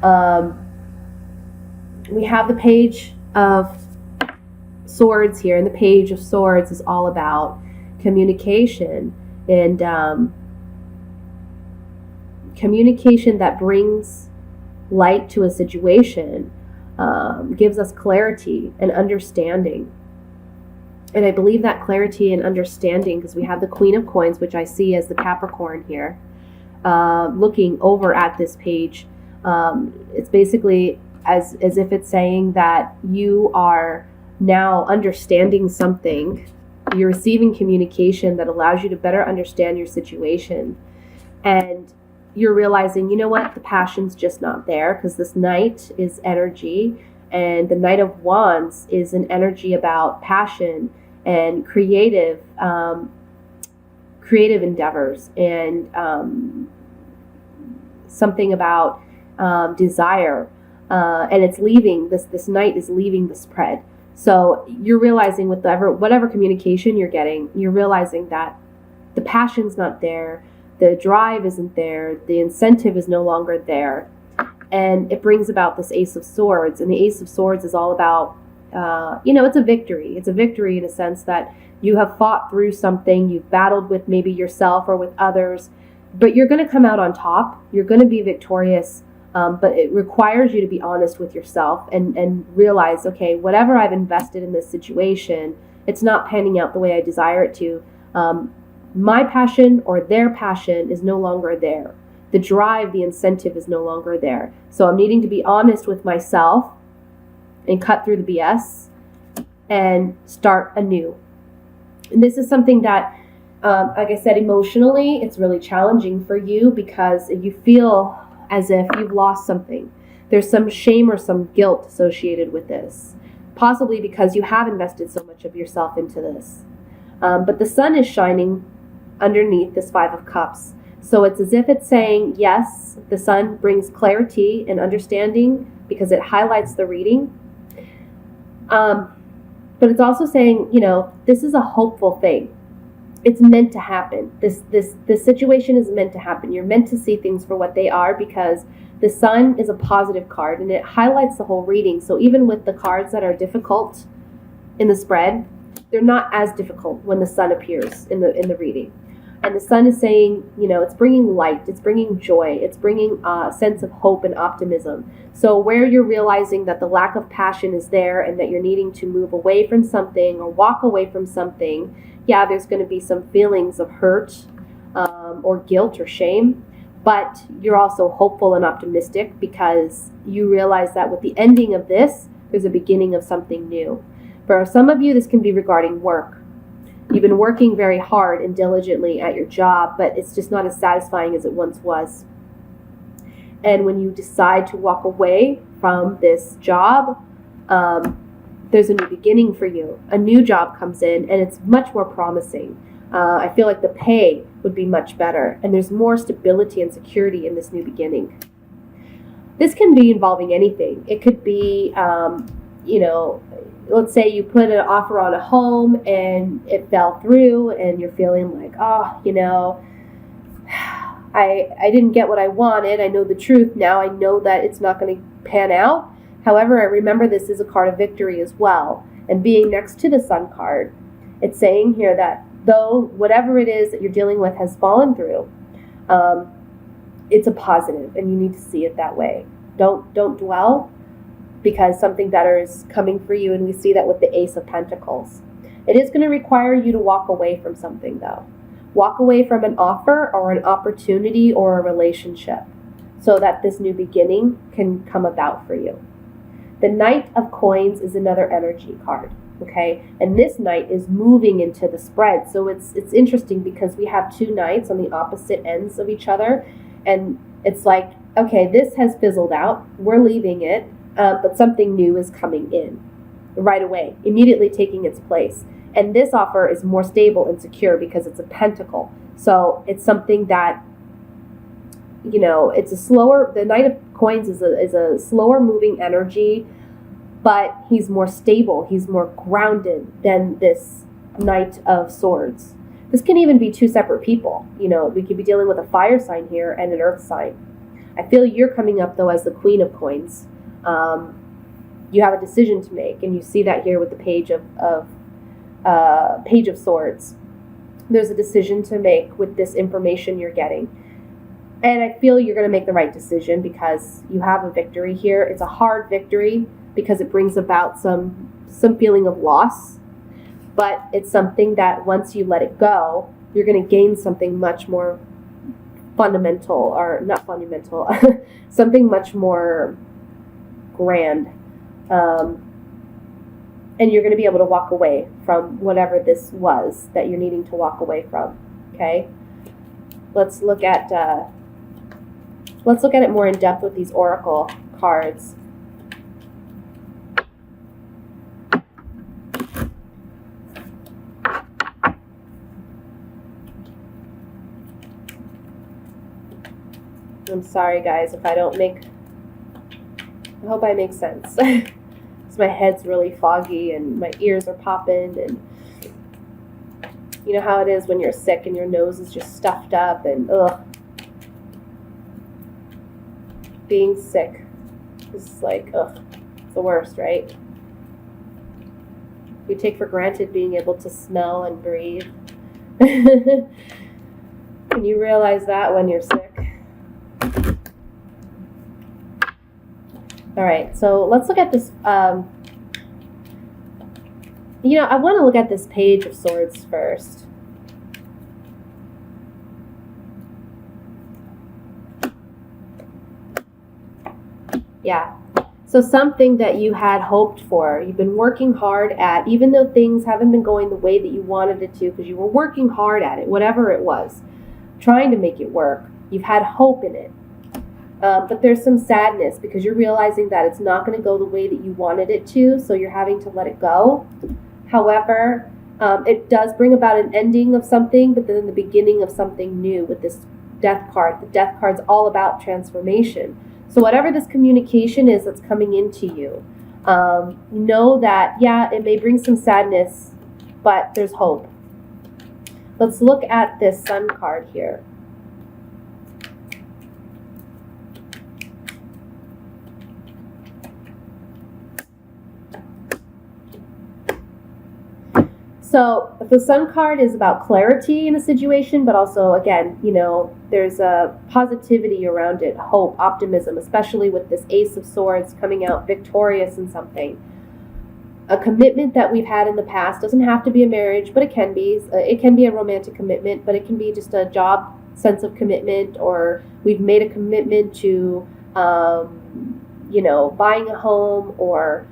Um, we have the Page of Swords here, and the Page of Swords is all about communication and communication that brings light to a situation, gives us clarity and understanding. And I believe that clarity and understanding, because we have the Queen of Coins, which I see as the Capricorn here, looking over at this page. It's basically as if it's saying that you are now understanding something. You're receiving communication that allows you to better understand your situation. And you're realizing, you know what, the passion's just not there, because this Knight is energy, and the Knight of Wands is an energy about passion and creative endeavors, and something about desire, and it's leaving this Knight is leaving the spread. So you're realizing with whatever communication you're getting, you're realizing that the passion's not there, the drive isn't there, the incentive is no longer there. And it brings about this Ace of Swords. And the Ace of Swords is all about, it's a victory. It's a victory in a sense that you have fought through something, you've battled with maybe yourself or with others, but you're going to come out on top. You're going to be victorious, but it requires you to be honest with yourself and realize, okay, whatever I've invested in this situation, it's not panning out the way I desire it to. My passion or their passion is no longer there. The drive, the incentive is no longer there. So I'm needing to be honest with myself and cut through the BS and start anew. And this is something that, like I said, emotionally, it's really challenging for you because you feel as if you've lost something. There's some shame or some guilt associated with this, possibly because you have invested so much of yourself into this. But the sun is shining underneath this Five of Cups. So it's as if it's saying, yes, the sun brings clarity and understanding because it highlights the reading. But it's also saying, this is a hopeful thing. It's meant to happen. This situation is meant to happen. You're meant to see things for what they are because the sun is a positive card and it highlights the whole reading. So even with the cards that are difficult in the spread, they're not as difficult when the sun appears in the reading. And the sun is saying, it's bringing light, it's bringing joy, it's bringing a sense of hope and optimism. So where you're realizing that the lack of passion is there and that you're needing to move away from something or walk away from something, yeah, there's going to be some feelings of hurt or guilt or shame. But you're also hopeful and optimistic because you realize that with the ending of this, there's a beginning of something new. For some of you, this can be regarding work. You've been working very hard and diligently at your job, but it's just not as satisfying as it once was. And when you decide to walk away from this job, there's a new beginning for you. A new job comes in, and it's much more promising. I feel like the pay would be much better, and there's more stability and security in this new beginning. This can be involving anything. It could be, let's say you put an offer on a home and it fell through and you're feeling like, I didn't get what I wanted. I know the truth now. I know that it's not going to pan out. However, I remember this is a card of victory as well. And being next to the Sun card, it's saying here that though whatever it is that you're dealing with has fallen through, it's a positive and you need to see it that way. Don't dwell, because something better is coming for you, and we see that with the Ace of Pentacles. It is going to require you to walk away from something, though. Walk away from an offer or an opportunity or a relationship so that this new beginning can come about for you. The Knight of Coins is another energy card, okay? And this Knight is moving into the spread. So it's interesting because we have two Knights on the opposite ends of each other, and it's like, okay, this has fizzled out. We're leaving it. But something new is coming in right away, immediately taking its place. And this offer is more stable and secure because it's a pentacle. So it's something that, it's a slower, the Knight of Coins is a slower moving energy, but he's more stable. He's more grounded than this Knight of Swords. This can even be two separate people. We could be dealing with a fire sign here and an earth sign. I feel you're coming up, though, as the Queen of Coins. You have a decision to make, and you see that here with the Page of Swords. There's a decision to make with this information you're getting. And I feel you're going to make the right decision because you have a victory here. It's a hard victory because it brings about some feeling of loss. But it's something that once you let it go, you're going to gain something much more fundamental, or not fundamental, something much more grand. And you're going to be able to walk away from whatever this was that you're needing to walk away from. Okay? Let's look at it more in depth with these oracle cards. I'm sorry, guys, if I don't make... I hope I make sense. Because my head's really foggy and my ears are popping, and you know how it is when you're sick and your nose is just stuffed up, and ugh. Being sick is like, ugh, it's the worst, right? We take for granted being able to smell and breathe. And you realize that when you're sick. All right, so let's look at this. I want to look at this Page of Swords first. Yeah. So something that you had hoped for, you've been working hard at, even though things haven't been going the way that you wanted it to, because you were working hard at it, whatever it was, trying to make it work. You've had hope in it. But there's some sadness because you're realizing that it's not going to go the way that you wanted it to, so you're having to let it go. However, it does bring about an ending of something, but then the beginning of something new with this Death card. The Death card's all about transformation. So whatever this communication is that's coming into you, know that, yeah, it may bring some sadness, but there's hope. Let's look at this Sun card here. So the Sun card is about clarity in a situation, but also, again, there's a positivity around it, hope, optimism, especially with this Ace of Swords coming out victorious in something. A commitment that we've had in the past doesn't have to be a marriage, but it can be. It can be a romantic commitment, but it can be just a job sense of commitment, or we've made a commitment to, buying a home, or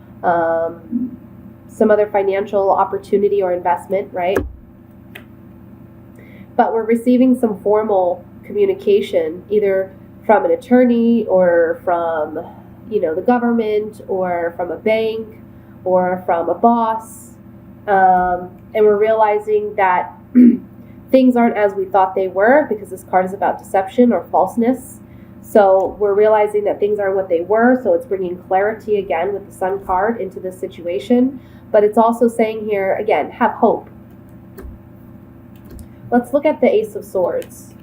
some other financial opportunity or investment, right? But we're receiving some formal communication, either from an attorney or from, the government, or from a bank, or from a boss. And we're realizing that things aren't as we thought they were, because this card is about deception or falseness. So we're realizing that things aren't what they were, so it's bringing clarity again with the Sun card into this situation. But it's also saying here, again, have hope. Let's look at the Ace of Swords.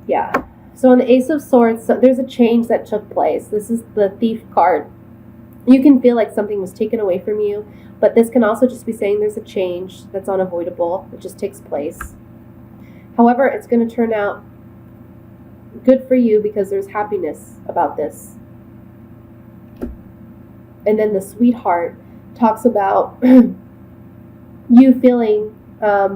Yeah. So on the Ace of Swords, there's a change that took place. This is the Thief card. You can feel like something was taken away from you, but this can also just be saying there's a change that's unavoidable. It just takes place. However, it's going to turn out good for you because there's happiness about this. And then the Sweetheart talks about you feeling, I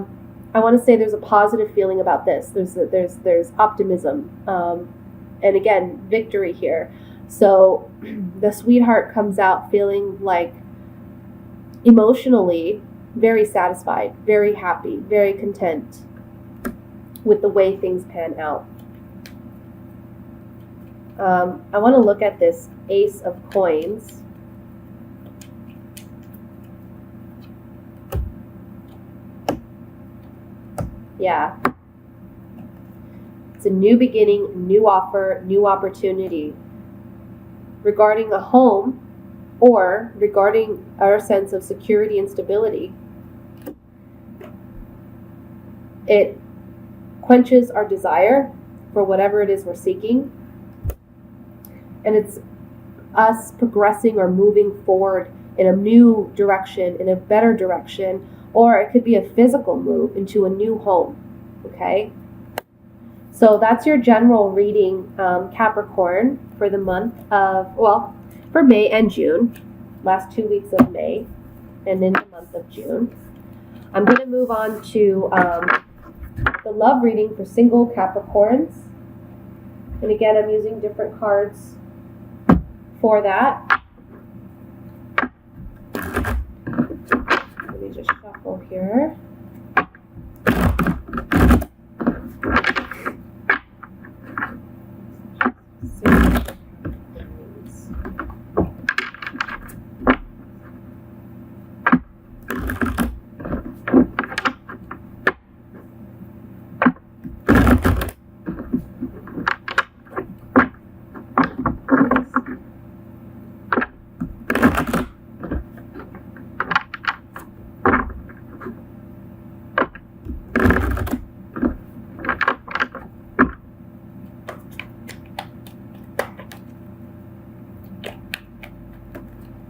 want to say there's a positive feeling about this. There's optimism. And again, victory here. So the Sweetheart comes out feeling like emotionally very satisfied, very happy, very content with the way things pan out. I want to look at this Ace of Coins. Yeah. It's a new beginning, new offer, new opportunity. Regarding a home, or regarding our sense of security and stability. It quenches our desire for whatever it is we're seeking, and it's us progressing or moving forward in a new direction, in a better direction, or it could be a physical move into a new home. Okay? So that's your general reading, Capricorn, for the month of, well, for May and June, last 2 weeks of May, and in the month of June. I'm going to move on to the love reading for single Capricorns. And again, I'm using different cards for that. Let me just shuffle here.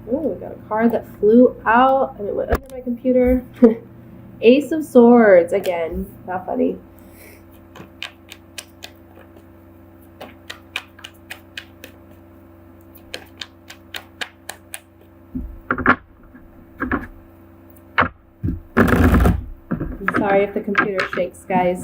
Oh, we got a card that flew out and it went under my computer. Ace of Swords again. Not funny. I'm sorry if the computer shakes, guys.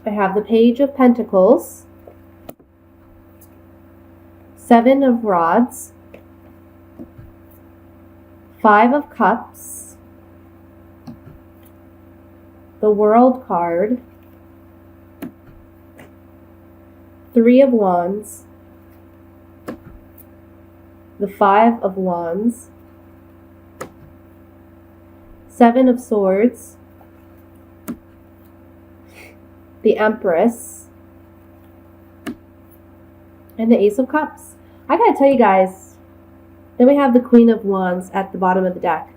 I have the Page of Pentacles, 7 of Rods, 5 of Cups, the World card, 3 of Wands, the 5 of Wands, 7 of Swords, the Empress, and the Ace of Cups. I gotta tell you guys, then we have the Queen of Wands at the bottom of the deck.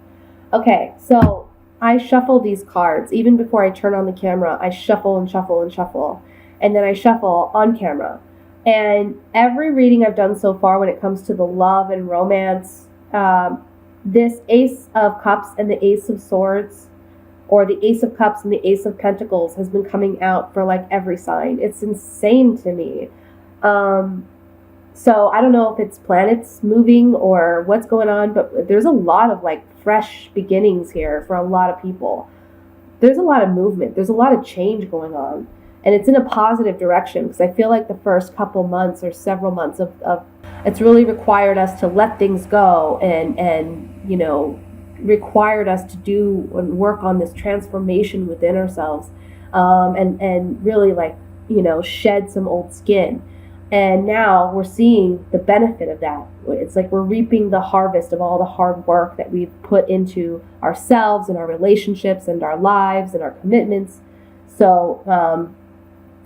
Okay, so I shuffle these cards. Even before I turn on the camera, I shuffle and shuffle and shuffle. And then I shuffle on camera. And every reading I've done so far when it comes to the love and romance, this Ace of Cups and the Ace of Swords, or the Ace of Cups and the Ace of Pentacles, has been coming out for like every sign. It's insane to me. So I don't know if it's planets moving or what's going on, but there's a lot of like fresh beginnings here for a lot of people. There's a lot of movement. There's a lot of change going on. And it's in a positive direction, because I feel like the first couple months or several months of it's really required us to let things go and you know, required us to do and work on this transformation within ourselves, and really, like, you know, shed some old skin. And now we're seeing the benefit of that. It's like we're reaping the harvest of all the hard work that we've put into ourselves and our relationships and our lives and our commitments. So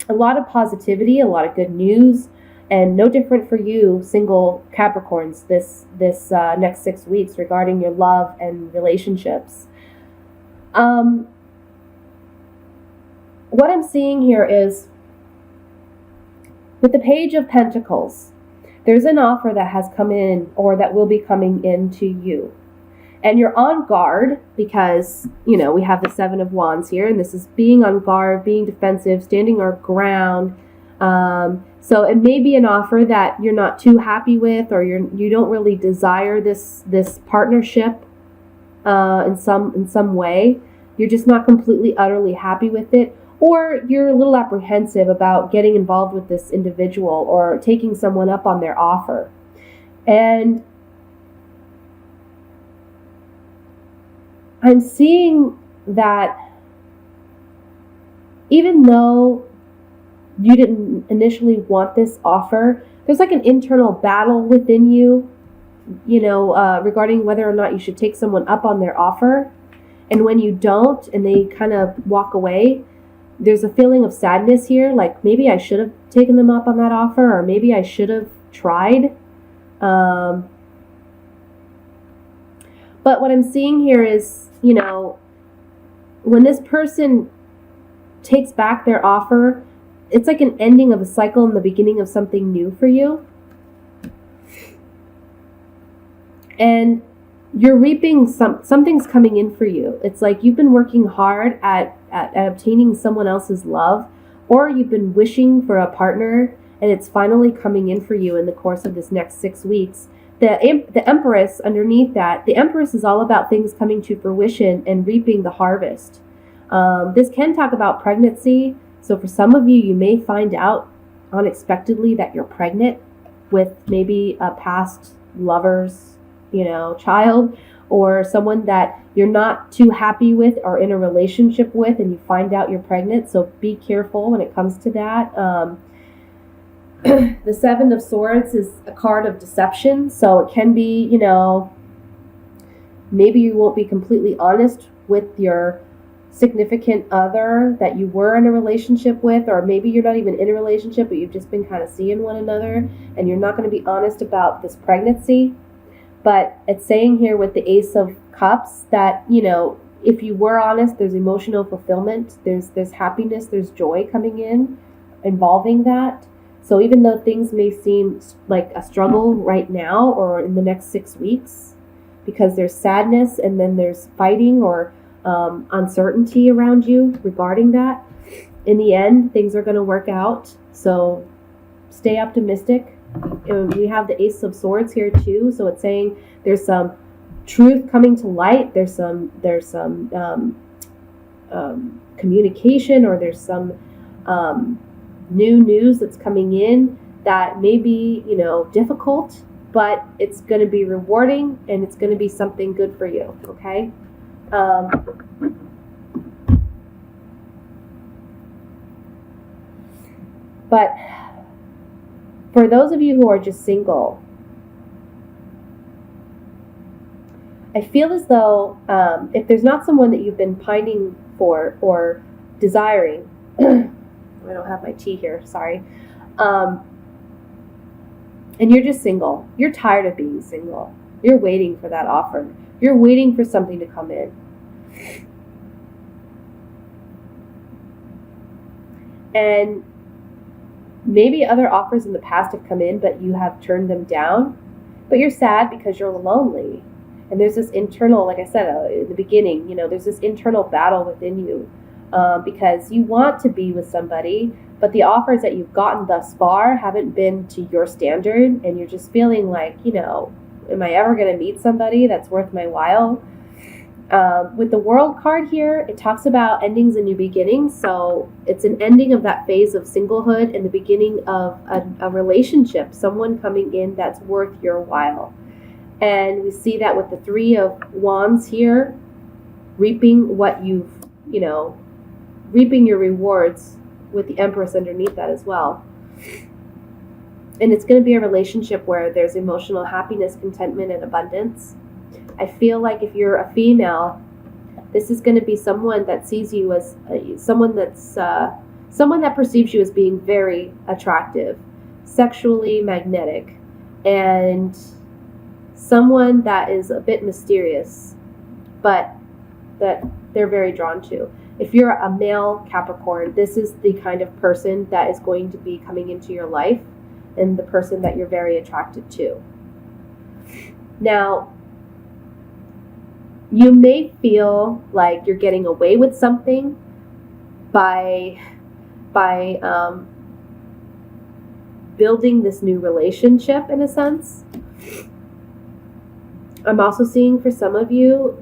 a lot of positivity, a lot of good news, and no different for you single Capricorns this next 6 weeks regarding your love and relationships. What I'm seeing here is, with the Page of Pentacles, there's an offer that has come in, or that will be coming into you. And you're on guard because, you know, we have the 7 of Wands here, and this is being on guard, being defensive, standing our ground. So it may be an offer that you're not too happy with, or you don't really desire this partnership in some way. You're just not completely, utterly happy with it. Or you're a little apprehensive about getting involved with this individual or taking someone up on their offer. And I'm seeing that even though you didn't initially want this offer, there's like an internal battle within you, you know, regarding whether or not you should take someone up on their offer. And when you don't and they kind of walk away, there's a feeling of sadness here, like maybe I should have taken them up on that offer, or maybe I should have tried. But what I'm seeing here is, when this person takes back their offer, it's like an ending of a cycle and the beginning of something new for you. And you're reaping something's coming in for you. It's like you've been working hard at obtaining someone else's love, or you've been wishing for a partner and it's finally coming in for you in the course of this next 6 weeks. The Empress underneath that, the Empress is all about things coming to fruition and reaping the harvest. This can talk about pregnancy. So for some of you, you may find out unexpectedly that you're pregnant with maybe a past lover's child, or someone that you're not too happy with or in a relationship with, and you find out you're pregnant. So be careful when it comes to that. The Seven of Swords is a card of deception. So it can be, maybe you won't be completely honest with your significant other that you were in a relationship with, or maybe you're not even in a relationship, but you've just been kind of seeing one another, and you're not going to be honest about this pregnancy. But it's saying here with the Ace of Cups that, if you were honest, there's emotional fulfillment, there's happiness, there's joy coming in involving that. So even though things may seem like a struggle right now or in the next 6 weeks, because there's sadness and then there's fighting or uncertainty around you regarding that, in the end, things are going to work out. So stay optimistic. We have the Ace of Swords here too, so it's saying there's some truth coming to light. There's some communication, or there's some new news that's coming in that may be difficult, but it's going to be rewarding and it's going to be something good for you. Okay. But for those of you who are just single, I feel as though if there's not someone that you've been pining for or desiring, I don't have my tea here, sorry, and you're just single, you're tired of being single, you're waiting for that offer, you're waiting for something to come in. And maybe other offers in the past have come in, but you have turned them down. But you're sad because you're lonely. And there's this internal, like I said in the beginning, there's this internal battle within you because you want to be with somebody, but the offers that you've gotten thus far haven't been to your standard. And you're just feeling like, am I ever going to meet somebody that's worth my while? With the World card here, it talks about endings and new beginnings. So it's an ending of that phase of singlehood and the beginning of a relationship, someone coming in that's worth your while. And we see that with the Three of Wands here, reaping what you've, reaping your rewards with the Empress underneath that as well. And it's going to be a relationship where there's emotional happiness, contentment, and abundance. I feel like if you're a female, this is going to be someone that sees you as someone that perceives you as being very attractive, sexually magnetic, and someone that is a bit mysterious, but that they're very drawn to. If you're a male Capricorn, this is the kind of person that is going to be coming into your life and the person that you're very attracted to. Now, you may feel like you're getting away with something by building this new relationship in a sense. I'm also seeing for some of you,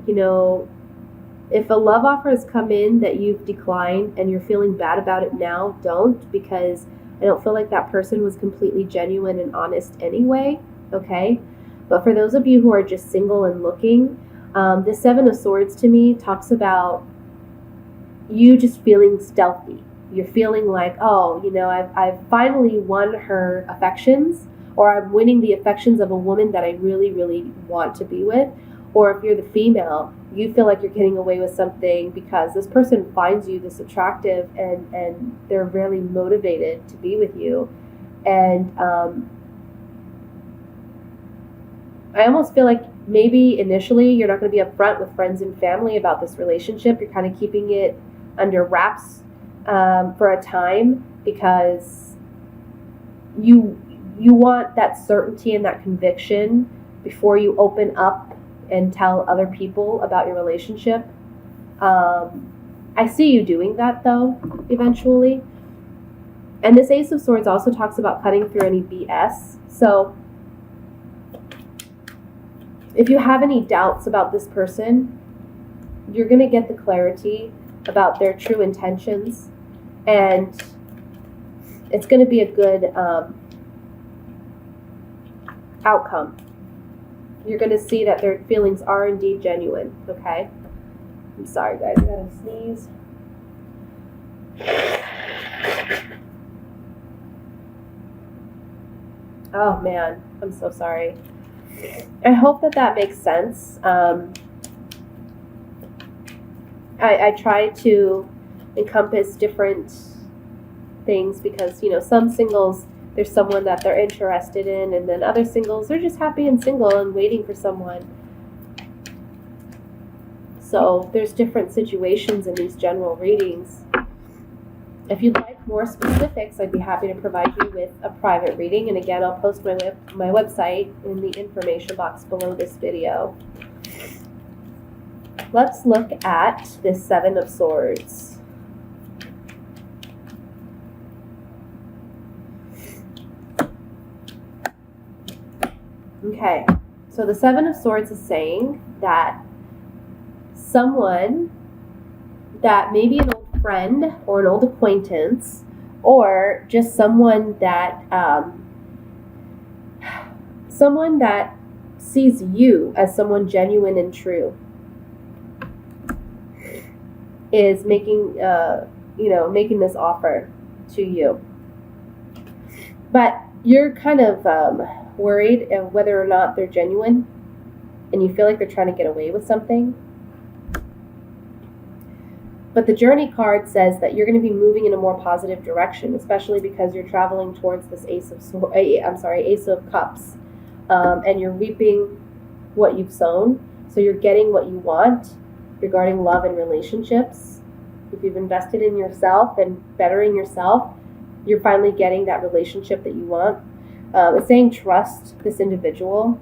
if a love offer has come in that you've declined and you're feeling bad about it now, don't, because I don't feel like that person was completely genuine and honest anyway, okay? But for those of you who are just single and looking, the Seven of Swords to me talks about you just feeling stealthy. You're feeling like, oh, I've finally won her affections, or I'm winning the affections of a woman that I really, really want to be with. Or if you're the female, you feel like you're getting away with something because this person finds you this attractive, and they're really motivated to be with you. And I almost feel like maybe initially you're not going to be upfront with friends and family about this relationship. You're kind of keeping it under wraps for a time, because you want that certainty and that conviction before you open up and tell other people about your relationship. I see you doing that, though, eventually. And this Ace of Swords also talks about cutting through any BS. So if you have any doubts about this person, you're going to get the clarity about their true intentions, and it's going to be a good outcome. You're going to see that their feelings are indeed genuine, okay? I'm sorry, guys. I gotta sneeze. Oh, man. I'm so sorry. I hope that makes sense. I try to encompass different things because, some singles, there's someone that they're interested in, and then other singles, they're just happy and single and waiting for someone. So there's different situations in these general readings. If you'd like more specifics, I'd be happy to provide you with a private reading. And again, I'll post my website in the information box below this video. Let's look at this Seven of Swords. Okay, so the Seven of Swords is saying that someone that maybe an old friend or an old acquaintance, or just someone that sees you as someone genuine and true, is making making this offer to you. But you're kind of worried of whether or not they're genuine, and you feel like they're trying to get away with something. But the Journey card says that you're going to be moving in a more positive direction, especially because you're traveling towards this Ace of Cups, and you're reaping what you've sown. So you're getting what you want regarding love and relationships. If you've invested in yourself and bettering yourself, you're finally getting that relationship that you want. It's saying trust this individual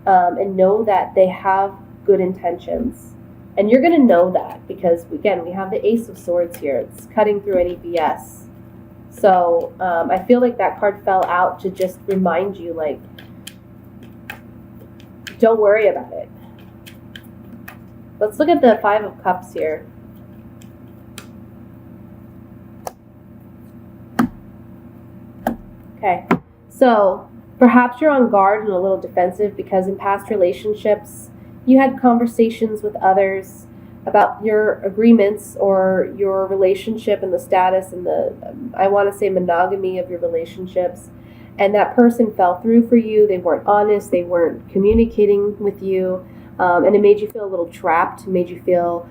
and know that they have good intentions. And you're going to know that because, again, we have the Ace of Swords here. It's cutting through any BS. So I feel like that card fell out to just remind you, like, don't worry about it. Let's look at the Five of Cups here. Okay, so perhaps you're on guard and a little defensive because in past relationships, you had conversations with others about your agreements or your relationship and the status and the, I want to say, monogamy of your relationships. And that person fell through for you. They weren't honest. They weren't communicating with you. And it made you feel a little trapped. It made you feel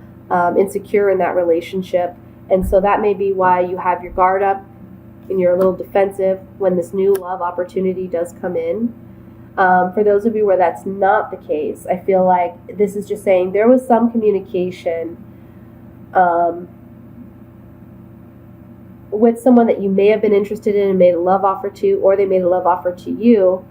insecure in that relationship. And so that may be why you have your guard up and you're a little defensive when this new love opportunity does come in. For those of you where that's not the case, I feel like this is just saying there was some communication with someone that you may have been interested in and made a love offer to, or they made a love offer to you,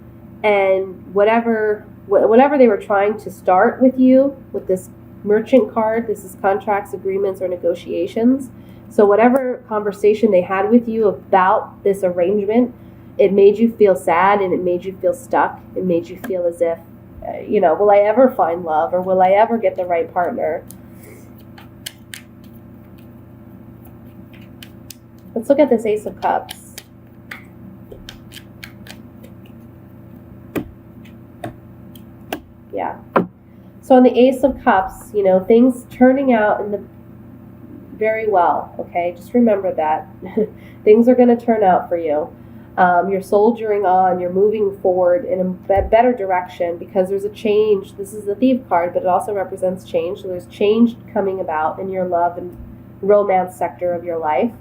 and whatever they were trying to start with you with this Merchant card, this is contracts, agreements, or negotiations. So whatever conversation they had with you about this arrangement, it made you feel sad and it made you feel stuck. It made you feel as if, will I ever find love, or will I ever get the right partner? Let's look at this Ace of Cups. Yeah. So on the Ace of Cups, things turning out very well, okay? Just remember that. Things are going to turn out for you. You're soldiering on, you're moving forward in a better direction because there's a change. This is the Thief card, but it also represents change. So there's change coming about in your love and romance sector of your life.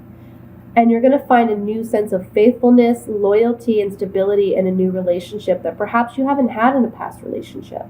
And you're going to find a new sense of faithfulness, loyalty, and stability in a new relationship that perhaps you haven't had in a past relationship.